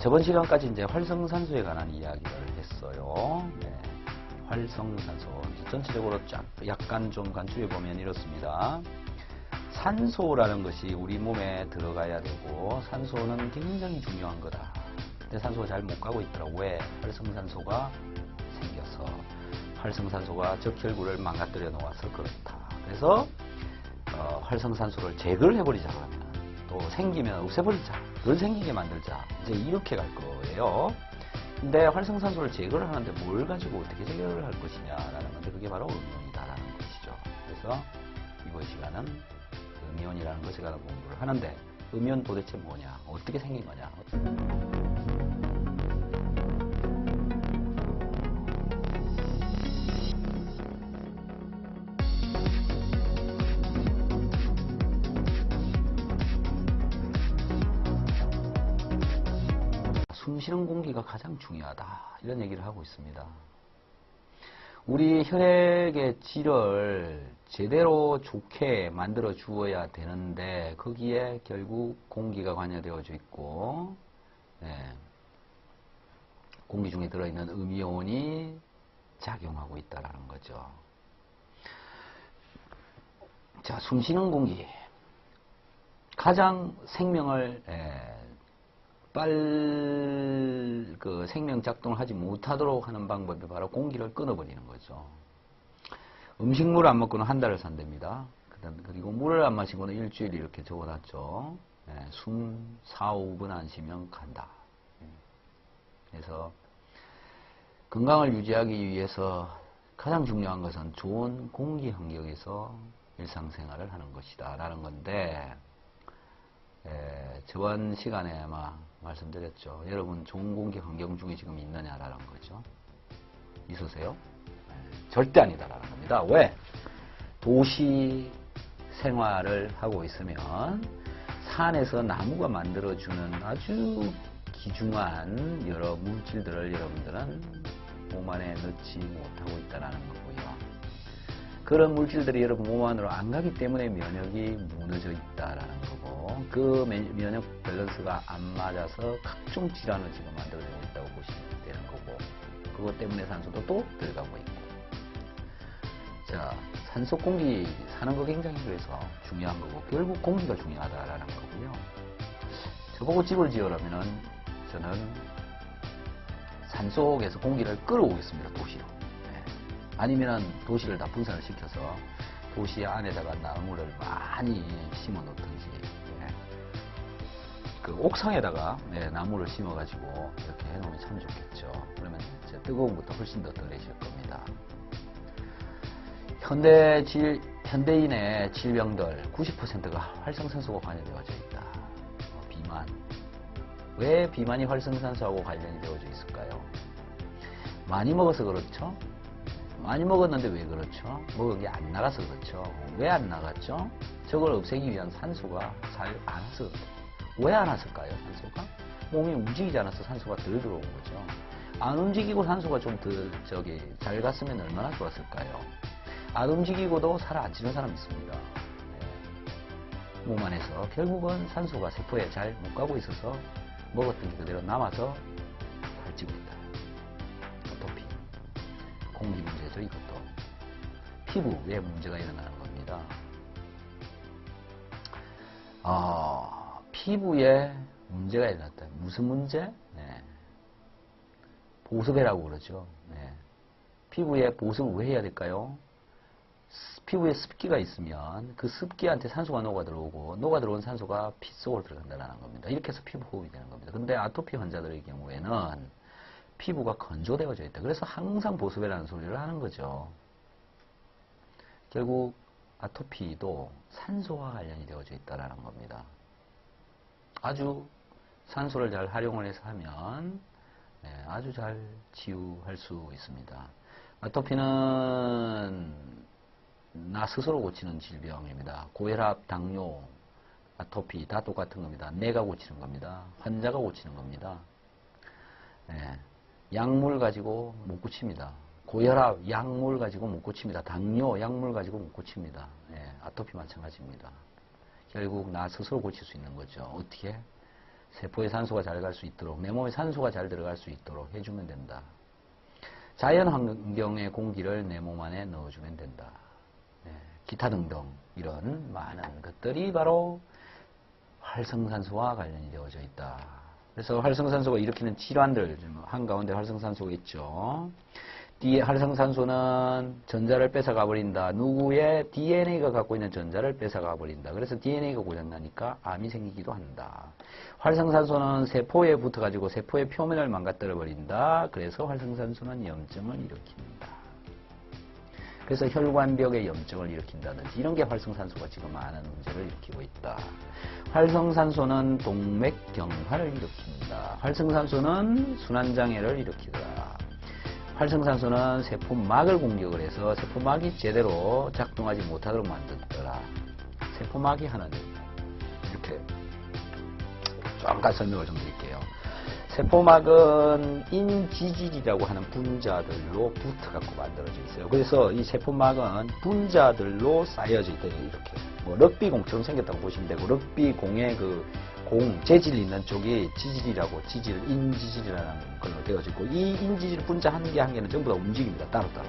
저번 시간까지 이제 활성산소에 관한 이야기를 했어요. 네. 활성산소. 전체적으로 약간 좀 간추려 보면 이렇습니다. 산소라는 것이 우리 몸에 들어가야 되고, 산소는 굉장히 중요한 거다. 근데 산소가 잘 못 가고 있더라. 왜? 활성산소가 생겨서. 활성산소가 적혈구를 망가뜨려 놓아서 그렇다. 그래서 활성산소를 제거를 해버리자 하면, 또 생기면 없애버리자, 덜 생기게 만들자, 이제 이렇게 갈 거예요. 근데 활성산소를 제거를 하는데 뭘 가지고 어떻게 제거를 할 것이냐라는 건데, 그게 바로 음이온이다라는 것이죠. 그래서 이번 시간은 음이온이라는 것에 관한 공부를 하는데, 음이온 도대체 뭐냐, 어떻게 생긴 거냐. 숨쉬는 공기가 가장 중요하다, 이런 얘기를 하고 있습니다. 우리 혈액의 질을 제대로 좋게 만들어 주어야 되는데, 거기에 결국 공기가 관여되어져 있고, 공기 중에 들어있는 음이온이 작용하고 있다는 거죠. 자, 숨쉬는 공기. 가장 생명을 생명 작동을 하지 못하도록 하는 방법이 바로 공기를 끊어버리는 거죠. 음식물을 안 먹고는 한 달을 산답니다. 그리고 물을 안 마시고는 일주일, 이렇게 적어놨죠. 숨 4, 5분 안 쉬면 간다. 그래서 건강을 유지하기 위해서 가장 중요한 것은 좋은 공기 환경에서 일상생활을 하는 것이다 라는 건데, 저번 시간에 아마 말씀드렸죠. 여러분 좋은 공기 환경 중에 지금 있느냐라는 거죠. 있으세요? 절대 아니다라는 겁니다. 왜? 도시 생활을 하고 있으면 산에서 나무가 만들어주는 아주 귀중한 여러 물질들을 여러분들은 몸 안에 넣지 못하고 있다는 거고요. 그런 물질들이 여러분 몸 안으로 안 가기 때문에 면역이 무너져 있다라는 거고, 그 면역 밸런스가 안 맞아서 각종 질환을 지금 만들어내고 있다고 보시면 되는 거고, 그것 때문에 산소도 또 들어가고 있고. 자, 산소 공기 사는 거 굉장히 그래서 중요한 거고, 결국 공기가 중요하다라는 거고요. 저보고 집을 지으라면은 저는 산속에서 공기를 끌어오겠습니다, 도시로. 아니면 도시를 다 분산을 시켜서 도시 안에다가 나무를 많이 심어 놓든지, 그 옥상에다가 나무를 심어 가지고 이렇게 해 놓으면 참 좋겠죠. 그러면 이제 뜨거운 것도 훨씬 더 덜해질 겁니다. 현대인의 질병들 90%가 활성산소가 관여되어져 있다. 비만. 왜 비만이 활성산소하고 관련이 되어져 있을까요? 많이 먹어서 그렇죠. 많이 먹었는데 왜 그렇죠? 먹은 게 안 나가서 그렇죠. 왜 안 나갔죠? 저걸 없애기 위한 산소가 잘 안 와서. 왜 안 왔을까요? 산소가? 몸이 움직이지 않아서 산소가 덜 들어온 거죠. 안 움직이고 산소가 좀 잘 갔으면 얼마나 좋았을까요? 안 움직이고도 살 안 찌는 사람 있습니다. 몸 안에서 결국은 산소가 세포에 잘 못 가고 있어서 먹었던 게 그대로 남아서 살찌고 있다. 아토피. 공기 문제죠, 이것도. 피부에 문제가 일어나는 겁니다. 피부에 문제가 일어났다. 무슨 문제? 보습이라고 그러죠. 피부에 보습을 왜 해야 될까요? 피부에 습기가 있으면 그 습기한테 산소가 녹아들어오고, 녹아들어온 산소가 피 속으로 들어간다는 겁니다. 이렇게 해서 피부 호흡이 되는 겁니다. 근데 아토피 환자들의 경우에는 피부가 건조되어져 있다. 그래서 항상 보습이라는 소리를 하는 거죠. 결국 아토피도 산소와 관련이 되어져 있다는 겁니다. 아주 산소를 잘 활용을 해서 하면 아주 잘 치유할 수 있습니다. 아토피는 나 스스로 고치는 질병입니다. 고혈압, 당뇨, 아토피 다 똑같은 겁니다. 내가 고치는 겁니다. 환자가 고치는 겁니다. 약물 가지고 못 고칩니다. 고혈압 약물 가지고 못 고칩니다. 당뇨 약물 가지고 못 고칩니다. 아토피 마찬가지입니다. 결국 나 스스로 고칠 수 있는 거죠. 어떻게? 세포에 산소가 잘 갈 수 있도록, 내 몸에 산소가 잘 들어갈 수 있도록 해주면 된다. 자연 환경의 공기를 내 몸 안에 넣어주면 된다. 네, 기타 등등 이런 많은 것들이 바로 활성산소와 관련이 되어져 있다. 그래서 활성산소가 일으키는 질환들 한가운데 활성산소가 있죠. 활성산소는 전자를 뺏어가 버린다. 누구의 DNA가 갖고 있는 전자를 뺏어가 버린다. 그래서 DNA가 고장나니까 암이 생기기도 한다. 활성산소는 세포에 붙어가지고 세포의 표면을 망가뜨려 버린다. 그래서 활성산소는 염증을 일으킵니다. 그래서 혈관벽에 염증을 일으킨다든지 이런 게 활성산소가 지금 많은 문제를 일으키고 있다. 활성산소는 동맥경화를 일으킵니다. 활성산소는 순환장애를 일으키더라. 활성산소는 세포막을 공격을 해서 세포막이 제대로 작동하지 못하도록 만들더라. 세포막이 하는 이렇게 잠깐 설명을 좀 드릴게요. 세포막은 인지질이라고 하는 분자들로 붙어갖고 만들어져 있어요. 그래서 이 세포막은 분자들로 쌓여져 있다. 이렇게 뭐 럭비공처럼 생겼다고 보시면 되고, 럭비공의 그 재질 있는 쪽이 지질이라고, 인지질이라는 걸로 되어져 있고, 이 인지질 분자 한 개 한 개는 전부 다 움직입니다. 따로따로.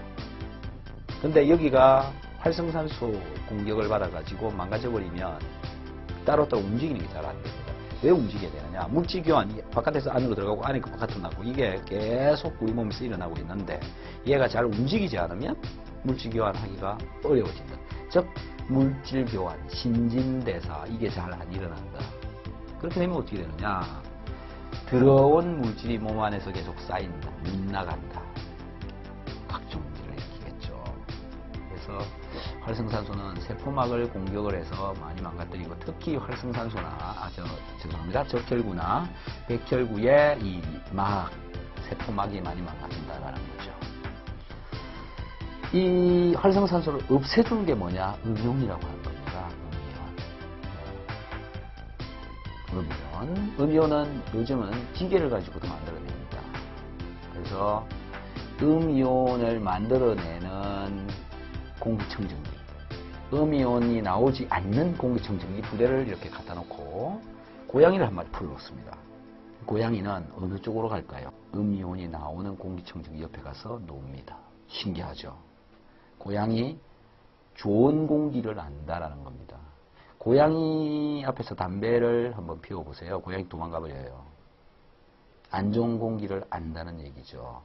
근데 여기가 활성산소 공격을 받아가지고 망가져버리면 따로따로 움직이는 게 잘 안 됩니다. 왜 움직여야 되느냐? 물질교환, 바깥에서 안으로 들어가고 안에서 바깥으로 나고, 이게 계속 우리 몸에서 일어나고 있는데, 얘가 잘 움직이지 않으면 물질교환 하기가 어려워진다. 즉, 물질교환, 신진대사, 이게 잘 안 일어난다. 그렇게 되면 어떻게 되느냐? 들어온 물질이 몸 안에서 계속 쌓인다. 빗나간다. 각종 문제를 일으키겠죠. 그래서 활성산소는 세포막을 공격을 해서 많이 망가뜨리고, 특히 활성산소나, 죄송합니다. 적혈구나 백혈구의 이 세포막이 많이 망가진다라는 거죠. 이 활성산소를 없애주는 게 뭐냐? 음이온이라고 하는 겁니다. 음이온은 요즘은 기계를 가지고도 만들어냅니다. 그래서 음이온을 만들어내는 공기청정기, 음이온이 나오지 않는 공기청정기 두 대를 이렇게 갖다 놓고 고양이를 한 마리 풀어놓습니다. 고양이는 어느 쪽으로 갈까요? 음이온이 나오는 공기청정기 옆에 가서 놉니다. 신기하죠? 고양이 좋은 공기를 안다라는 겁니다. 고양이 앞에서 담배를 한번 피워보세요. 고양이 도망가 버려요. 안 좋은 공기를 안다는 얘기죠.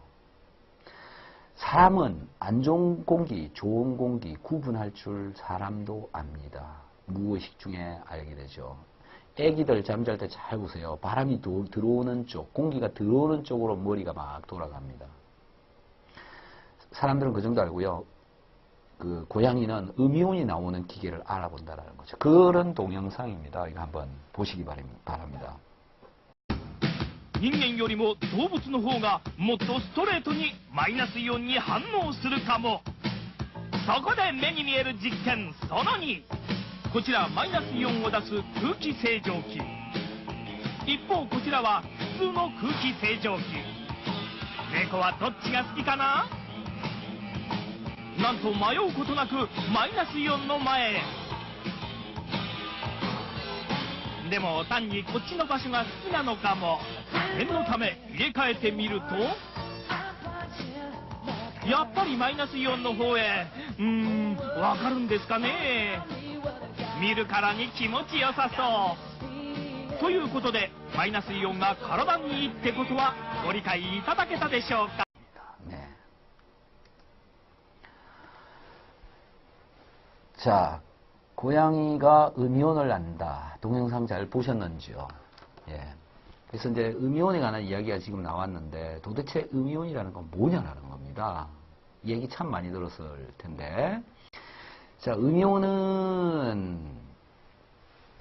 사람은 안 좋은 공기, 좋은 공기 구분할 줄 사람도 압니다. 무의식 중에 알게 되죠. 애기들 잠잘 때 잘 보세요. 바람이 들어오는 쪽, 공기가 들어오는 쪽으로 머리가 막 돌아갑니다. 사람들은 그 정도 알고요. 그 고양이는 음이온이 나오는 기계를 알아본다라는 거죠. 그런 동영상입니다. 이거 한번 보시기 바랍니다. 人間よりも動物の方がもっとストレートにマイナスイオンに反応するかも。そこで目に見える実験その2。こちらマイナスイオンを出す空気清浄機。一方こちらは普通の空気清浄機。猫はどっちが好きかな？なんと迷うことなくマイナスイオンの前へ。でも単にこっちの場所が好きなのかも。念のため入れ替えてみると、やっぱりマイナスイオンの方へ。わかるんですかね。見るからに気持ちよさそう。ということでマイナスイオンが体にいいってことはご理解いただけたでしょうか。 자, 고양이가 음이온을 난다. 동영상 잘 보셨는지요? 예. 그래서 이제 음이온에 관한 이야기가 지금 나왔는데 도대체 음이온이라는 건 뭐냐라는 겁니다. 이 얘기 참 많이 들었을 텐데. 자, 음이온은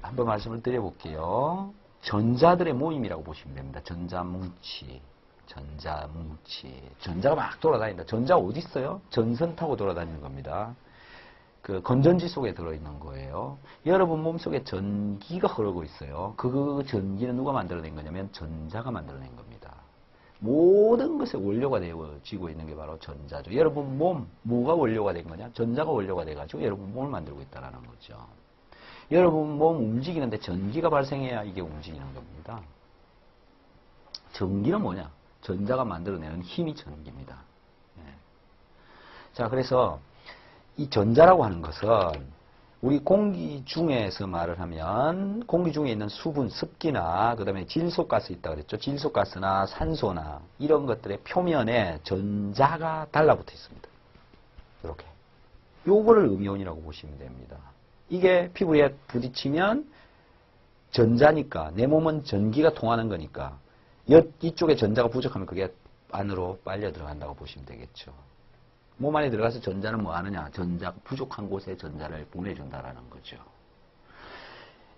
한번 말씀을 드려볼게요. 전자들의 모임이라고 보시면 됩니다. 전자뭉치. 전자가 막 돌아다닌다. 전자 어디 있어요? 전선 타고 돌아다니는 겁니다. 그 건전지 속에 들어있는 거예요. 여러분 몸속에 전기가 흐르고 있어요. 그 전기는 누가 만들어낸 거냐면 전자가 만들어낸 겁니다. 모든 것의 원료가 되어지고 있는 게 바로 전자죠. 여러분 몸, 뭐가 원료가 된 거냐? 전자가 원료가 돼가지고 여러분 몸을 만들고 있다는 거죠. 여러분 몸 움직이는데 전기가 발생해야 이게 움직이는 겁니다. 전기는 뭐냐? 전자가 만들어내는 힘이 전기입니다. 예. 자, 그래서 이 전자라고 하는 것은 우리 공기 중에서 말을 하면 공기 중에 있는 수분, 습기나 그 다음에 질소가스 있다고 그랬죠. 질소가스나 산소나 이런 것들의 표면에 전자가 달라붙어 있습니다. 이렇게. 요거를 음이온이라고 보시면 됩니다. 이게 피부에 부딪히면 전자니까 내 몸은 전기가 통하는 거니까 이쪽에 전자가 부족하면 그게 안으로 빨려 들어간다고 보시면 되겠죠. 몸 안에 들어가서 전자는 뭐 하느냐? 전자가 부족한 곳에 전자를 보내준다라는 거죠.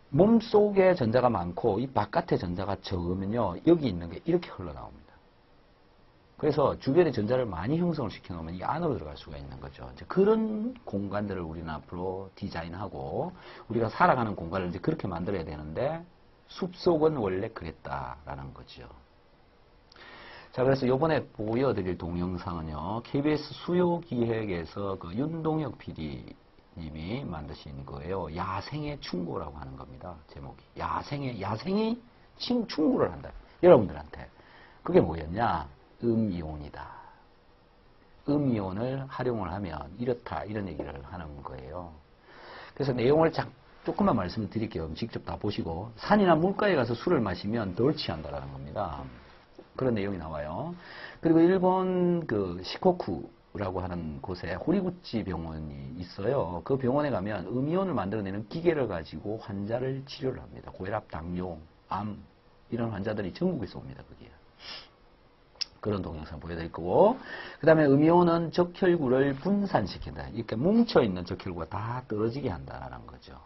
몸 속에 전자가 많고 이 바깥에 전자가 적으면요. 여기 있는 게 이렇게 흘러나옵니다. 그래서 주변에 전자를 많이 형성을 시켜놓으면 이 안으로 들어갈 수가 있는 거죠. 이제 그런 공간들을 우리는 앞으로 디자인하고 우리가 살아가는 공간을 이제 그렇게 만들어야 되는데 숲속은 원래 그랬다라는 거죠. 자, 그래서 이번에 보여드릴 동영상은요, KBS 수요기획에서 그 윤동혁 PD님이 만드신 거예요. 야생의 충고라고 하는 겁니다. 제목이. 야생이 충고를 한다. 여러분들한테. 그게 뭐였냐? 음이온이다. 음이온을 활용을 하면 이렇다. 이런 얘기를 하는 거예요. 그래서 내용을 조금만 말씀을 드릴게요. 직접 다 보시고. 산이나 물가에 가서 술을 마시면 덜 취한다라는 겁니다. 그런 내용이 나와요. 그리고 일본 그 시코쿠라고 하는 곳에 호리구치 병원이 있어요. 그 병원에 가면 음이온을 만들어내는 기계를 가지고 환자를 치료를 합니다. 고혈압, 당뇨, 암 이런 환자들이 전국에서 옵니다. 거기에. 그런 동영상 보여드릴 거고, 그 다음에 음이온은 적혈구를 분산시킨다. 이렇게 뭉쳐있는 적혈구가 다 떨어지게 한다는 거죠.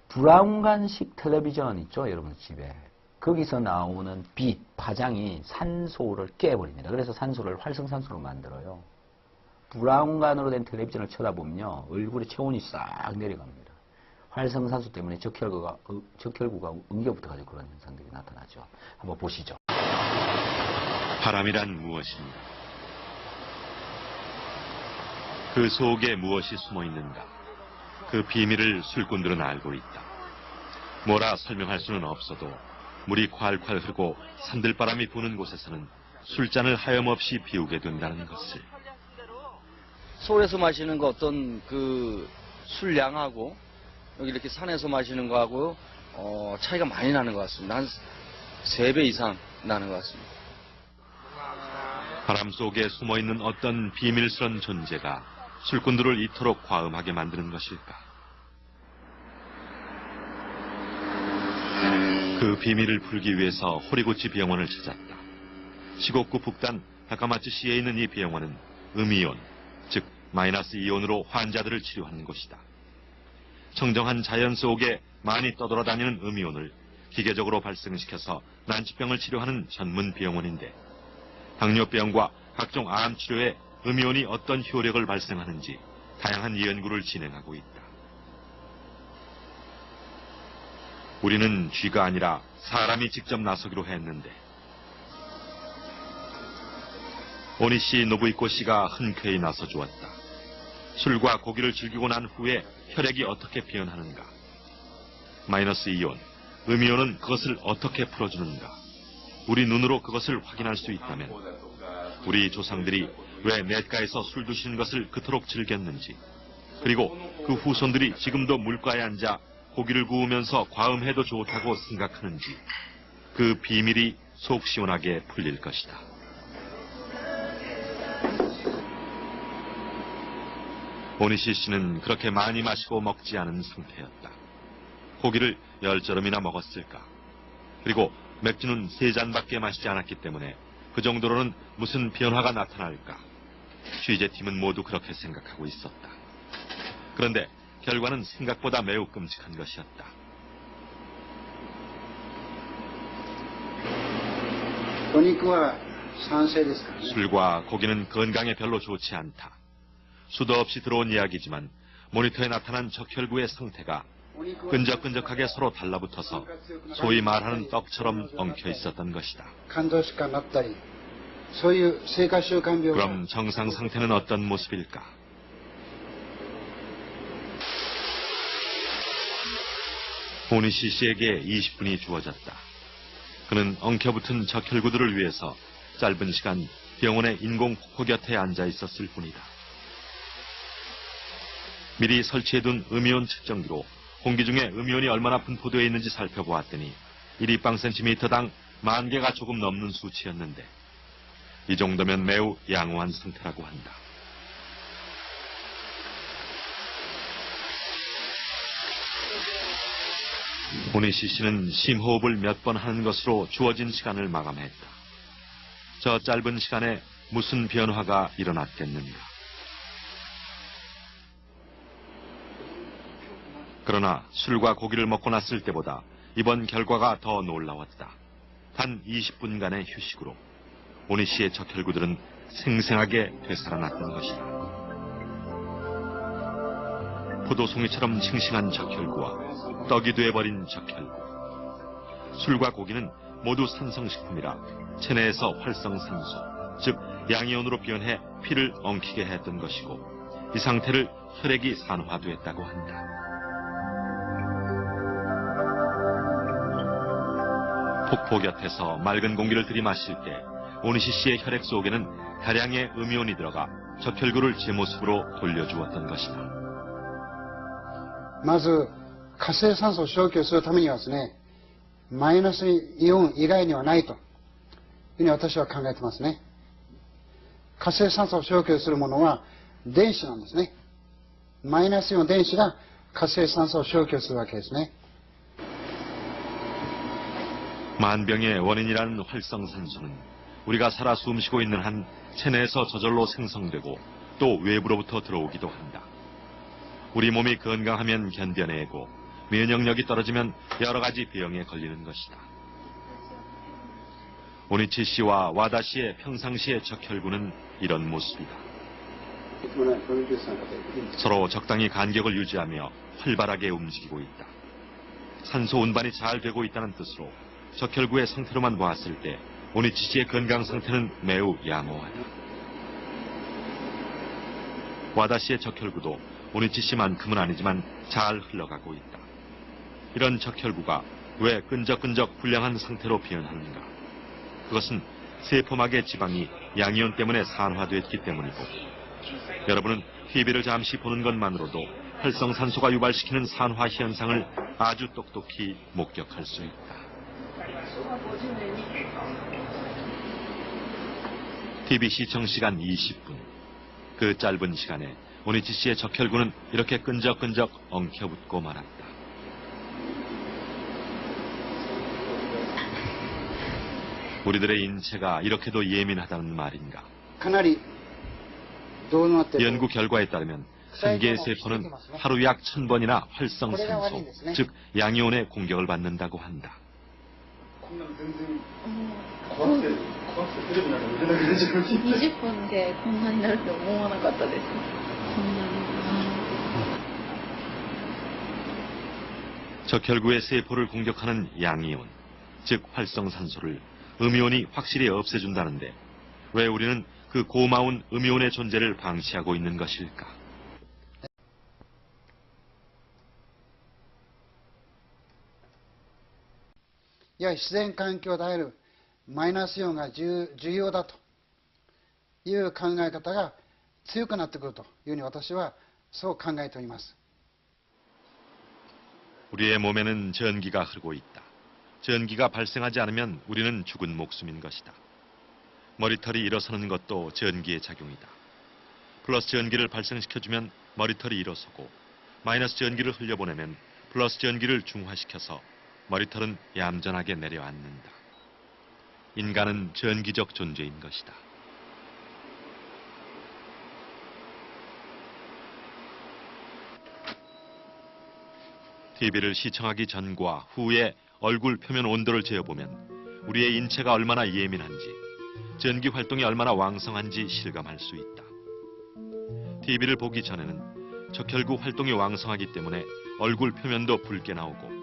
브라운관식 텔레비전 있죠? 여러분 집에. 거기서 나오는 빛, 파장이 산소를 깨버립니다. 그래서 산소를 활성산소로 만들어요. 브라운관으로 된 텔레비전을 쳐다보면요. 얼굴에 체온이 싹 내려갑니다. 활성산소 때문에 적혈구가 응겨붙어가지고 그런 현상들이 나타나죠. 한번 보시죠. 바람이란 무엇인가? 그 속에 무엇이 숨어 있는가? 그 비밀을 술꾼들은 알고 있다. 뭐라 설명할 수는 없어도 물이 콸콸 흐르고 산들바람이 부는 곳에서는 술잔을 하염없이 비우게 된다는 것을. 서울에서 마시는 거 어떤 그 술량하고 여기 이렇게 산에서 마시는 거하고 차이가 많이 나는 것 같습니다. 한 3배 이상 나는 것 같습니다. 바람 속에 숨어있는 어떤 비밀스런 존재가 술꾼들을 이토록 과음하게 만드는 것일까? 그 비밀을 풀기 위해서 호리구치 병원을 찾았다. 시곡구 북단 다카마츠시에 있는 이 병원은 음이온, 즉 마이너스 이온으로 환자들을 치료하는 곳이다. 청정한 자연 속에 많이 떠돌아다니는 음이온을 기계적으로 발생시켜서 난치병을 치료하는 전문 병원인데, 당뇨병과 각종 암 치료에 음이온이 어떤 효력을 발생하는지 다양한 연구를 진행하고 있다. 우리는 쥐가 아니라 사람이 직접 나서기로 했는데, 오니시 노부이코 씨가 흔쾌히 나서 주었다. 술과 고기를 즐기고 난 후에 혈액이 어떻게 변하는가? 마이너스 이온, 음이온은 그것을 어떻게 풀어주는가? 우리 눈으로 그것을 확인할 수 있다면 우리 조상들이 왜 냇가에서 술 드시는 것을 그토록 즐겼는지, 그리고 그 후손들이 지금도 물가에 앉아 고기를 구우면서 과음해도 좋다고 생각하는지, 그 비밀이 속 시원하게 풀릴 것이다. 오니시 씨는 그렇게 많이 마시고 먹지 않은 상태였다. 고기를 10저름이나 먹었을까? 그리고 맥주는 3잔밖에 마시지 않았기 때문에 그 정도로는 무슨 변화가 나타날까? 취재팀은 모두 그렇게 생각하고 있었다. 그런데 결과는 생각보다 매우 끔찍한 것이었다. 술과 고기는 건강에 별로 좋지 않다. 수도 없이 들어온 이야기지만 모니터에 나타난 적혈구의 상태가 끈적끈적하게 서로 달라붙어서 소위 말하는 떡처럼 엉켜 있었던 것이다. 그럼 정상 상태는 어떤 모습일까? 오니시 씨에게 20분이 주어졌다. 그는 엉켜붙은 적혈구들을 위해서 짧은 시간 병원의 인공 폭포 곁에 앉아 있었을 뿐이다. 미리 설치해둔 음이온 측정기로 공기 중에 음이온이 얼마나 분포되어 있는지 살펴보았더니 1立方cm당 10,000개가 조금 넘는 수치였는데 이 정도면 매우 양호한 상태라고 한다. 오니시 씨는 심호흡을 몇 번 하는 것으로 주어진 시간을 마감했다. 저 짧은 시간에 무슨 변화가 일어났겠는가. 그러나 술과 고기를 먹고 났을 때보다 이번 결과가 더 놀라웠다. 단 20분간의 휴식으로 오니시의 적혈구들은 생생하게 되살아났던 것이다. 포도송이처럼 싱싱한 적혈구와 떡이 되어버린 적혈구. 술과 고기는 모두 산성식품이라 체내에서 활성산소, 즉 양이온으로 변해 피를 엉키게 했던 것이고 이 상태를 혈액이 산화됐다고 한다. 폭포 곁에서 맑은 공기를 들이마실 때 오니시 씨의 혈액 속에는 다량의 음이온이 들어가 적혈구를 제 모습으로 돌려주었던 것이다. まず活性酸素を消去するためにはですね、マイナスイオン以外にはないというふうに私は考えてますね。活性酸素を消去するものは電子なんですね。マイナスイオン電子が活性酸素を消去するわけですね。 만병의 원인이라는 활성산소는 우리가 살아 숨쉬고 있는 한 체내에서 저절로 생성되고 또 외부로부터 들어오기도 한다. 우리 몸이 건강하면 견뎌내고 면역력이 떨어지면 여러 가지 병에 걸리는 것이다. 오니치 씨와 와다 씨의 평상시의 적혈구는 이런 모습이다. 서로 적당히 간격을 유지하며 활발하게 움직이고 있다. 산소 운반이 잘 되고 있다는 뜻으로 적혈구의 상태로만 보았을 때 오니치 씨의 건강 상태는 매우 양호하다. 와다 씨의 적혈구도 오니치 씨만큼은 아니지만 잘 흘러가고 있다. 이런 적혈구가 왜 끈적끈적 불량한 상태로 변하는가? 그것은 세포막의 지방이 양이온 때문에 산화됐기 때문이고 여러분은 TV를 잠시 보는 것만으로도 활성산소가 유발시키는 산화 현상을 아주 똑똑히 목격할 수 있다. TV 시청 시간 20분. 그 짧은 시간에 오니치 씨의 적혈구는 이렇게 끈적끈적 엉켜붙고 말았다. 우리들의 인체가 이렇게도 예민하다는 말인가? かなりどうなってる 연구 결과에 따르면 한 개의 세포는 하루 약 1000번이나 활성산소, 즉 양이온의 공격을 받는다고 한다. 20分でこんなになると思わなかったです。こんなに。 적혈구의 세포를 공격하는 양이온, 즉 활성산소를 음이온이 확실히 없애준다는데 왜 우리는 그 고마운 음이온의 존재를 방치하고 있는 것일까? いや自然環境であるマイナスイオンが重要だという考え方が強くなってくるというふうに私はそう考えております。 우리의 몸에는 전기가 흐르고 있다. 전기가 발생하지 않으면 우리는 죽은 목숨인 것이다. 머리털이 일어서는 것도 전기의 작용이다. 플러스 전기를 발생시켜주면 머리털이 일어서고 마이너스 전기를 흘려보내면 플러스 전기를 중화시켜서 머리털은 얌전하게 내려앉는다. 인간은 전기적 존재인 것이다. TV를 시청하기 전과 후에 얼굴 표면 온도를 재어보면 우리의 인체가 얼마나 예민한지, 전기 활동이 얼마나 왕성한지 실감할 수 있다. TV를 보기 전에는 적혈구 활동이 왕성하기 때문에 얼굴 표면도 붉게 나오고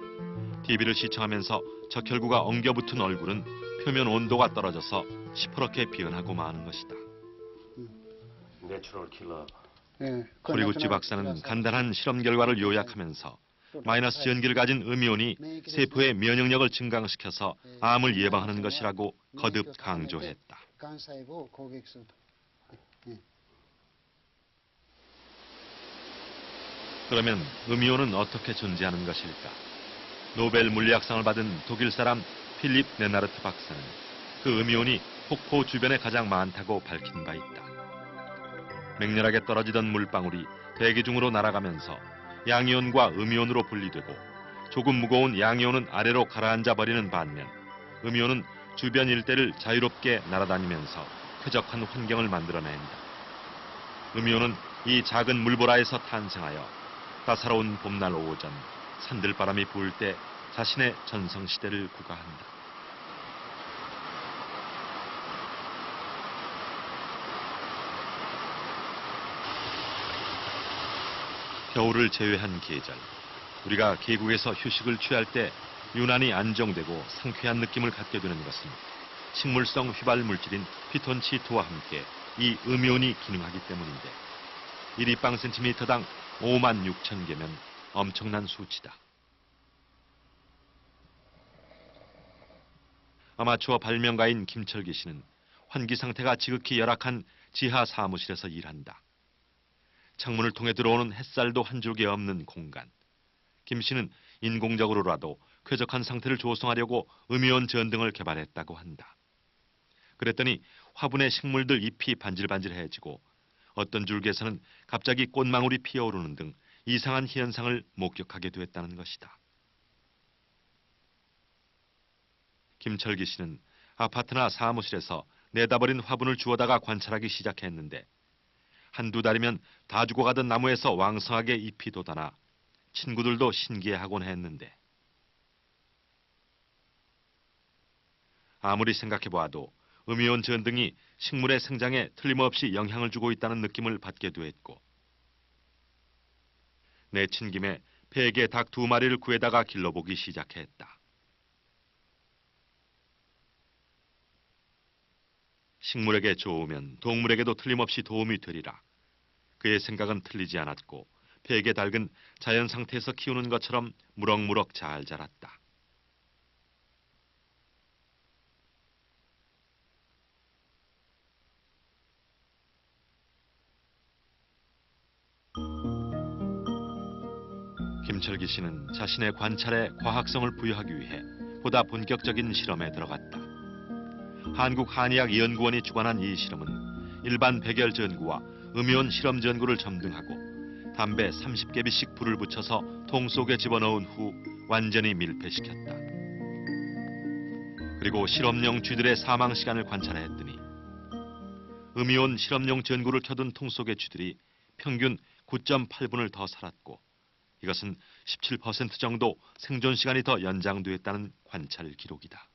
TV를 시청하면서 적혈구가 엉겨붙은 얼굴은 표면 온도가 떨어져서 시퍼렇게 변하고 마는 것이다. 예, 호리구찌 박사는 간단한 실험 결과를 요약하면서 마이너스 전기를 가진 음이온이 세포의 면역력을 증강시켜서 암을 예방하는 것이라고 거듭 강조했다. がん細胞を攻撃すると。ね 그러면 음이온은 어떻게 존재하는 것일까? 노벨 물리학상을 받은 독일 사람 필립 레나르트 박사는 그 음이온이 폭포 주변에 가장 많다고 밝힌 바 있다. 맹렬하게 떨어지던 물방울이 대기 중으로 날아가면서 양이온과 음이온으로 분리되고 조금 무거운 양이온은 아래로 가라앉아 버리는 반면 음이온은 주변 일대를 자유롭게 날아다니면서 쾌적한 환경을 만들어낸다. 음이온은 이 작은 물보라에서 탄생하여 따사로운 봄날 오전 산들바람이 부을 때 자신의 전성시대를 구가한다. 겨울을 제외한 계절, 우리가 계곡에서 휴식을 취할 때 유난히 안정되고 상쾌한 느낌을 갖게 되는 것은 식물성 휘발 물질인 피톤치드와 함께 이 음이온이 기능하기 때문인데 1立方cm당 56,000개면 엄청난 수치다. 아마추어 발명가인 김철기 씨는 환기 상태가 지극히 열악한 지하 사무실에서 일한다. 창문을 통해 들어오는 햇살도 한 줄기 없는 공간. 김 씨는 인공적으로라도 쾌적한 상태를 조성하려고 음이온 전등을 개발했다고 한다. 그랬더니 화분의 식물들 잎이 반질반질해지고 어떤 줄기에서는 갑자기 꽃망울이 피어오르는 등 이상한 현상을 목격하게 됐다는 것이다. 김철기 씨는 아파트나 사무실에서 내다버린 화분을 주워다가 관찰하기 시작했는데 한두 달이면 다 죽어가던 나무에서 왕성하게 잎이 돋아나 친구들도 신기해하곤 했는데 아무리 생각해보아도 음이온 전등이 식물의 생장에 틀림없이 영향을 주고 있다는 느낌을 받게 됐고 내친 김에 폐에게 닭 2마리를 구해다가 길러보기 시작했다. 식물에게 좋으면 동물에게도 틀림없이 도움이 되리라. 그의 생각은 틀리지 않았고 폐에게 닭은 자연 상태에서 키우는 것처럼 무럭무럭 잘 자랐다. 김철기 씨는 자신의 관찰에 과학성을 부여하기 위해 보다 본격적인 실험에 들어갔다. 한국한의학연구원이 주관한 이 실험은 일반 백열 전구와 음이온 실험 전구를 점등하고 담배 30개비씩 불을 붙여서 통 속에 집어넣은 후 완전히 밀폐시켰다. 그리고 실험용 쥐들의 사망 시간을 관찰했더니 음이온 실험용 전구를 켜둔 통 속의 쥐들이 평균 9.8분을 더 살았고 이것은 17% 정도 생존 시간이 더 연장됐다는 관찰 기록이다.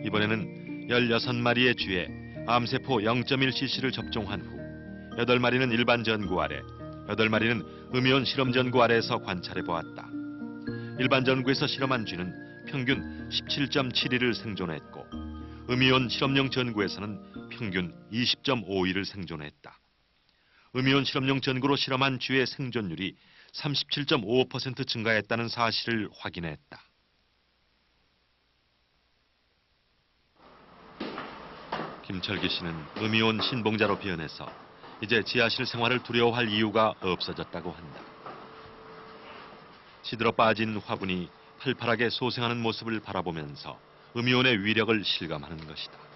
이번에는 16마리의 쥐에 암세포 0.1cc를 접종한 후 8마리는 일반 전구 아래, 8마리는 음이온 실험 전구 아래에서 관찰해 보았다. 일반 전구에서 실험한 쥐는 평균 17.7일을 생존했고 음이온 실험용 전구에서는 평균 20.5일을 생존했다. 음이온 실험용 전구로 실험한 쥐의 생존율이 37.5% 증가했다는 사실을 확인했다. 김철기 씨는 음이온 신봉자로 변해서 이제 지하실 생활을 두려워할 이유가 없어졌다고 한다. 시들어 빠진 화분이 활발하게 소생하는 모습을 바라보면서 음이온의 위력을 실감하는 것이다.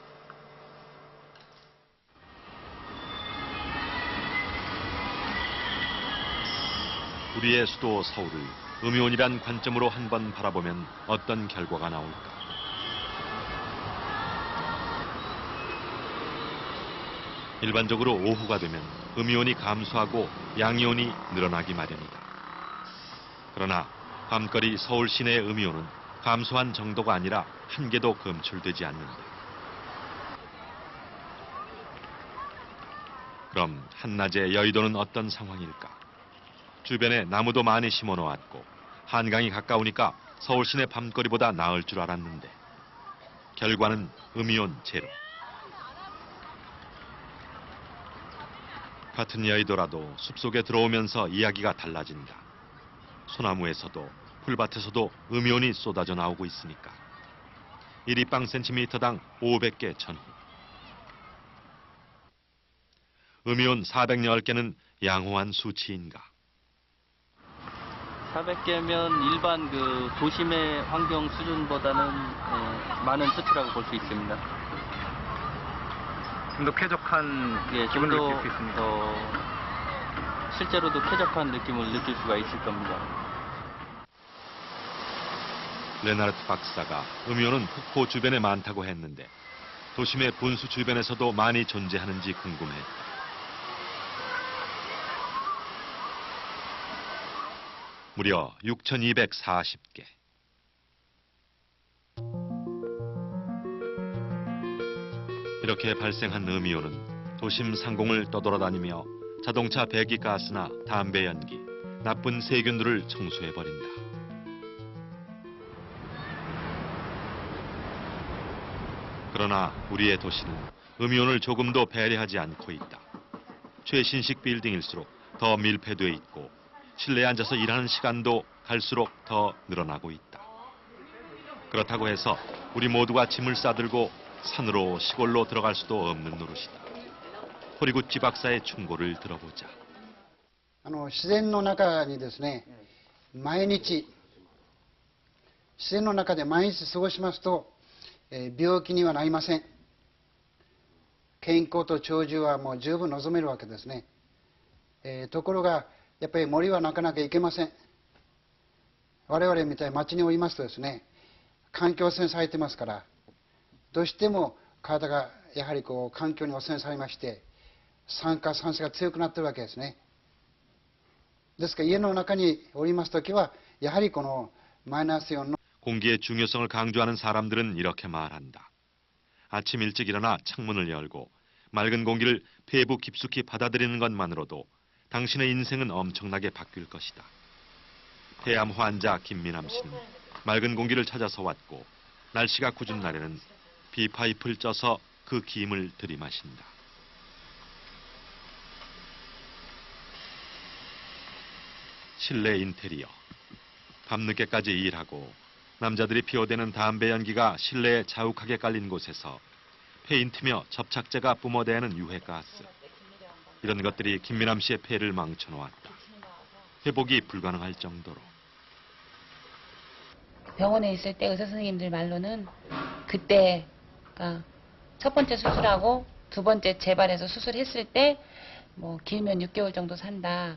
우리의 수도 서울을 음이온이란 관점으로 한번 바라보면 어떤 결과가 나올까? 일반적으로 오후가 되면 음이온이 감소하고 양이온이 늘어나기 마련이다. 그러나 밤거리 서울 시내의 음이온은 감소한 정도가 아니라 한 개도 검출되지 않는다. 그럼 한낮에 여의도는 어떤 상황일까? 주변에 나무도 많이 심어놓았고 한강이 가까우니까 서울 시내 밤거리보다 나을 줄 알았는데 결과는 음이온 제로. 같은 이야기더라도 숲속에 들어오면서 이야기가 달라진다. 소나무에서도 풀밭에서도 음이온이 쏟아져 나오고 있으니까. 1입방센티미터당 500개 전후. 음이온 410개는 양호한 수치인가? 400개면 일반 그 도심의 환경 수준보다는 많은 수치라고 볼 수 있습니다. 좀 더 쾌적한 예, 기분을 좀더 느낄 수 있습니다. 실제로도 쾌적한 느낌을 느낄 수가 있을 겁니다. 레나르트 박사가 음이온은 흑호 주변에 많다고 했는데 도심의 분수 주변에서도 많이 존재하는지 궁금했다. 무려 6,240개. 이렇게 발생한 음이온은 도심 상공을 떠돌아다니며 자동차 배기가스나 담배 연기, 나쁜 세균들을 청소해버린다. 그러나 우리의 도시는 음이온을 조금도 배려하지 않고 있다. 최신식 빌딩일수록 더 밀폐돼 있고 실내에 앉아서 일하는 시간도 갈수록 더 늘어나고 있다. 그렇다고 해서 우리 모두가 짐을 싸들고 산으로 시골로 들어갈 수도 없는 노릇이다. 호리구찌 박사의 충고를 들어보자. 自然の中にですね、毎日、自然の中で毎日過ごしますと、病気にはなりません。健康と長寿はもう十分望めるわけですね。ところが、やっぱり森はなかなか行けません。我々みたいに町におりますとですね、環境汚染されてますから、どうしても体がやはりこう環境に汚染されまして、酸性が強くなってるわけですね。ですから家の中におりますときは、やはりこのマイナスイオンの 공기의 중요성을 강조하는 사람들은 이렇게 말한다. 아침 일찍 일어나 창문을 열고 맑은 공기를 폐부 깊숙이 받아들이는 것만으로도 당신의 인생은 엄청나게 바뀔 것이다. 폐암 환자 김민함 씨는 맑은 공기를 찾아서 왔고 날씨가 궂은 날에는 비파이프를 쪄서 그 기임을 들이마신다. 실내 인테리어. 밤늦게까지 일하고 남자들이 피워대는 담배 연기가 실내에 자욱하게 깔린 곳에서 페인트며 접착제가 뿜어대는 유해가스. 이런 것들이 김민함 씨의 폐를 망쳐놓았다. 회복이 불가능할 정도로. 병원에 있을 때 의사 선생님들 말로는 그때가 첫 번째 수술하고 두 번째 재발해서 수술했을 때 뭐 길면 6개월 정도 산다.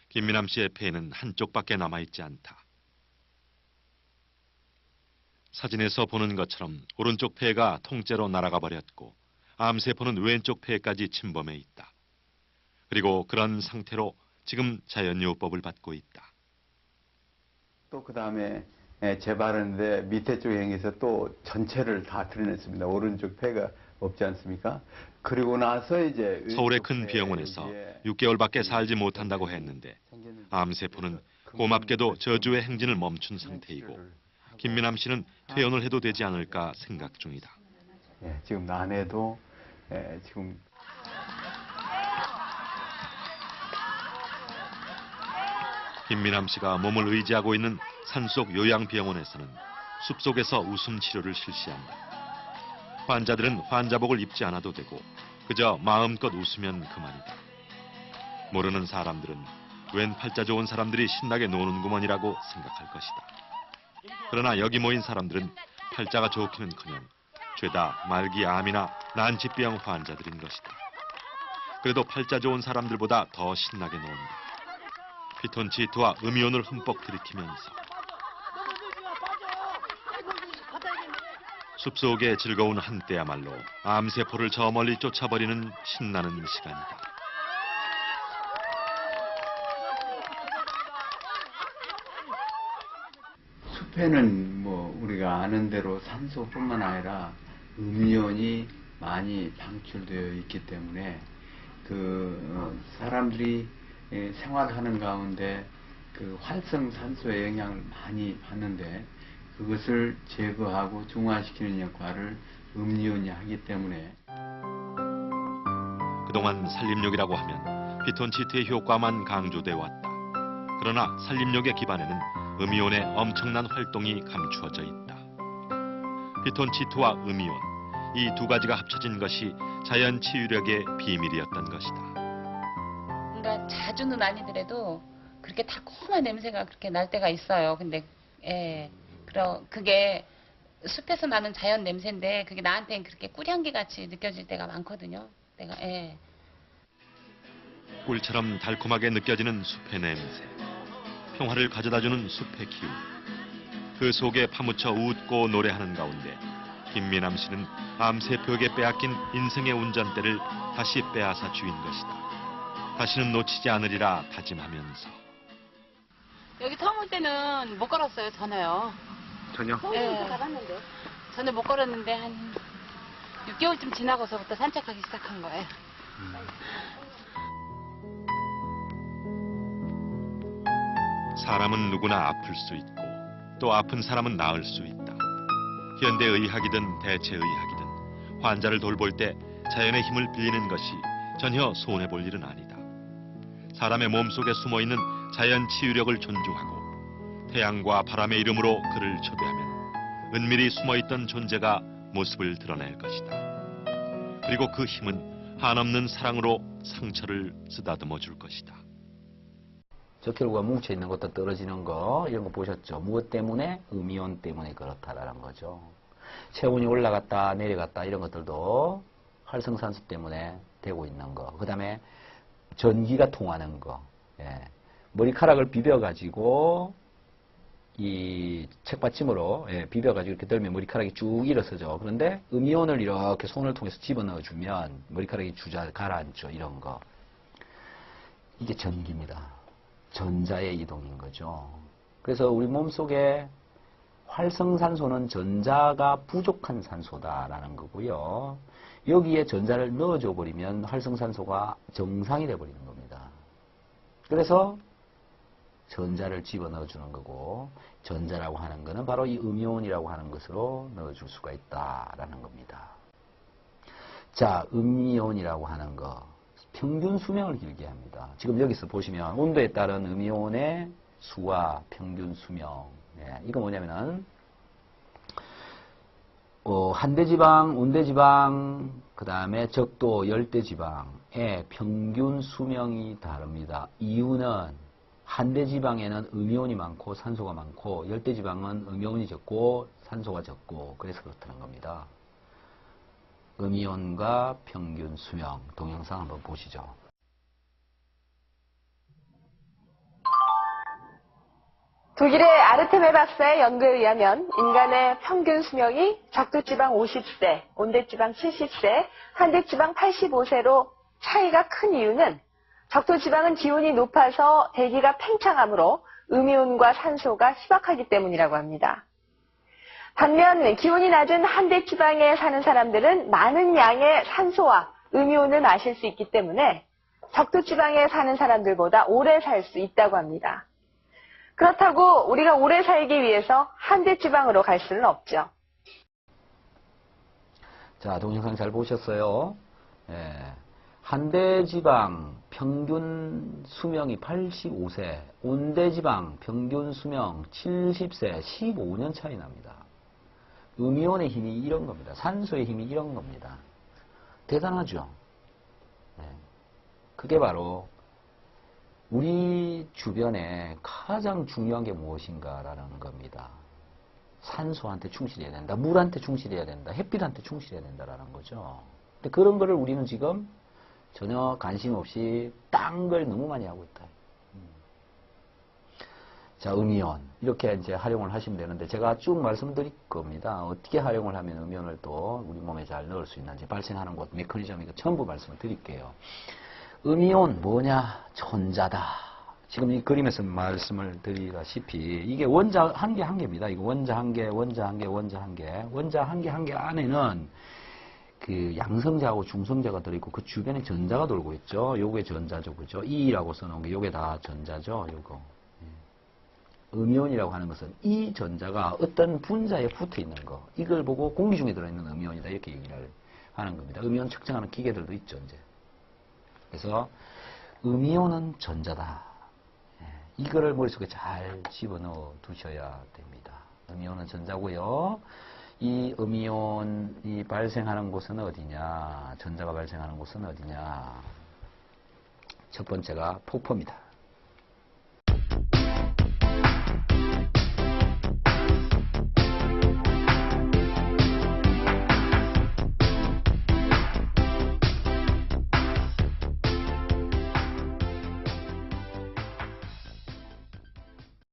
김민함 씨의 폐는 한쪽밖에 남아있지 않다. 사진에서 보는 것처럼 오른쪽 폐가 통째로 날아가 버렸고 암세포는 왼쪽 폐까지 침범해 있다. 그리고 그런 상태로 지금 자연요법을 받고 있다. 또 그 다음에 재발하는데 밑에 쪽에 행해서 또 전체를 다 드러냈습니다. 오른쪽 폐가 없지 않습니까? 그리고 나서 이제 서울의 큰 병원에서 6개월밖에 살지 못한다고 했는데 암세포는 고맙게도 저주의 행진을 멈춘 상태이고 김민함 씨는 퇴원을 해도 되지 않을까 생각 중이다. 지금 난해도 지금 김민함 씨가 몸을 의지하고 있는 산속 요양병원에서는 숲속에서 웃음 치료를 실시한다. 환자들은 환자복을 입지 않아도 되고 그저 마음껏 웃으면 그만이다. 모르는 사람들은 웬 팔자 좋은 사람들이 신나게 노는구먼이라고 생각할 것이다. 그러나 여기 모인 사람들은 팔자가 좋기는커녕 죄다 말기 암이나 난치병 환자들인 것이다. 그래도 팔자 좋은 사람들보다 더 신나게 논다. 피톤치드와 음이온을 흠뻑 들이키면서 숲속의 즐거운 한때야말로 암세포를 저 멀리 쫓아버리는 신나는 시간이다. 숲에는 뭐 우리가 아는 대로 산소뿐만 아니라 음이온이 많이 방출되어 있기 때문에 사람들이 생활하는 가운데 그 활성산소의 영향을 많이 받는데 그것을 제거하고 중화시키는 역할을 음이온이 하기 때문에 그동안 산림욕이라고 하면 피톤치드의 효과만 강조돼 왔다. 그러나 산림욕의 기반에는 음이온의 엄청난 활동이 감추어져 있다. 피톤치드와 음이온, 이 두 가지가 합쳐진 것이 자연 치유력의 비밀이었던 것이다. 그러니까 자주는 아니더라도 그렇게 달콤한 냄새가 그렇게 날 때가 있어요. 근데 그게 숲에서 나는 자연 냄새인데 그게 나한테는 그렇게 꿀향기 같이 느껴질 때가 많거든요. 꿀처럼 달콤하게 느껴지는 숲의 냄새, 평화를 가져다주는 숲의 기운. 그 속에 파묻혀 웃고 노래하는 가운데 김미남 씨는 암세포에게 빼앗긴 인생의 운전대를 다시 빼앗아 주인 것이다. 다시는 놓치지 않으리라 다짐하면서. 여기 처음 올 때는 못 걸었어요. 전혀요. 전혀? 네. 가봤는데. 전혀 못 걸었는데 한 6개월쯤 지나고서부터 산책하기 시작한 거예요. 사람은 누구나 아플 수 있고 또 아픈 사람은 나을 수 있다. 현대의학이든 대체의학이든 환자를 돌볼 때 자연의 힘을 빌리는 것이 전혀 손해볼 일은 아니다. 사람의 몸속에 숨어있는 자연 치유력을 존중하고 태양과 바람의 이름으로 그를 초대하면 은밀히 숨어있던 존재가 모습을 드러낼 것이다. 그리고 그 힘은 한없는 사랑으로 상처를 쓰다듬어 줄 것이다. 적혈구가 뭉쳐있는 것도 떨어지는 거 이런 거 보셨죠? 무엇 때문에? 음이온 때문에 그렇다라는 거죠. 체온이 올라갔다 내려갔다 이런 것들도 활성산소 때문에 되고 있는 거. 그 다음에 전기가 통하는 거. 머리카락을 비벼가지고 이 책받침으로 비벼가지고 이렇게 들면 머리카락이 쭉 일어서죠. 그런데 음이온을 이렇게 손을 통해서 집어넣어주면 머리카락이 가라앉죠. 이런 거. 이게 전기입니다. 전자의 이동인 거죠. 그래서 우리 몸속에 활성산소는 전자가 부족한 산소다라는 거고요. 여기에 전자를 넣어줘 버리면 활성산소가 정상이 돼 버리는 겁니다. 그래서 전자를 집어넣어 주는 거고 전자라고 하는 거는 바로 이 음이온이라고 하는 것으로 넣어줄 수가 있다라는 겁니다. 자, 음이온이라고 하는 거 평균 수명을 길게 합니다. 지금 여기서 보시면 온도에 따른 음이온의 수와 평균 수명. 이거 뭐냐면은 한대지방, 온대지방, 그 다음에 적도, 열대지방의 평균 수명이 다릅니다. 이유는 한대지방에는 음이온이 많고 산소가 많고 열대지방은 음이온이 적고 산소가 적고 그래서 그렇다는 겁니다. 음이온과 평균 수명 동영상 한번 보시죠. 독일의 아르테메 박사의 연구에 의하면 인간의 평균 수명이 적도지방 50세, 온대지방 70세, 한대지방 85세로 차이가 큰 이유는 적도지방은 기온이 높아서 대기가 팽창하므로 음이온과 산소가 희박하기 때문이라고 합니다. 반면 기온이 낮은 한대지방에 사는 사람들은 많은 양의 산소와 음이온을 마실 수 있기 때문에 적도지방에 사는 사람들보다 오래 살 수 있다고 합니다. 그렇다고 우리가 오래 살기 위해서 한대지방으로 갈 수는 없죠. 자, 동영상 잘 보셨어요? 한대지방 평균 수명이 85세, 온대지방 평균 수명 70세, 15년 차이 납니다. 음이온의 힘이 이런 겁니다. 산소의 힘이 이런 겁니다. 대단하죠? 그게 바로 우리 주변에 가장 중요한 게 무엇인가라는 겁니다. 산소한테 충실해야 된다. 물한테 충실해야 된다. 햇빛한테 충실해야 된다라는 거죠. 근데 그런 거를 우리는 지금 전혀 관심 없이 딴 걸 너무 많이 하고 있다. 자, 음이온. 이렇게 이제 활용을 하시면 되는데 제가 쭉 말씀드릴 겁니다. 어떻게 활용을 하면 음이온을 또 우리 몸에 잘 넣을 수 있는지 발생하는 것, 메커니즘 이거 전부 말씀을 드릴게요. 음이온 뭐냐? 전자다. 지금 이 그림에서 말씀을 드리다시피 이게 원자 한 개 한 개입니다. 이거 원자 한 개, 원자 한 개, 원자 한 개. 원자 한 개 한 개 안에는 그 양성자하고 중성자가 들어있고 그 주변에 전자가 돌고 있죠. 요게 전자죠. 그죠? E라고 써놓은 게 요게 다 전자죠. 요거. 음이온이라고 하는 것은 이 전자가 어떤 분자에 붙어 있는 거. 이걸 보고 공기 중에 들어있는 음이온이다. 이렇게 얘기를 하는 겁니다. 음이온 측정하는 기계들도 있죠. 이제. 그래서 음이온은 전자다. 이거를 머릿속에 잘 집어넣어 두셔야 됩니다. 음이온은 전자고요. 이 음이온이 발생하는 곳은 어디냐? 전자가 발생하는 곳은 어디냐? 첫 번째가 폭포입니다.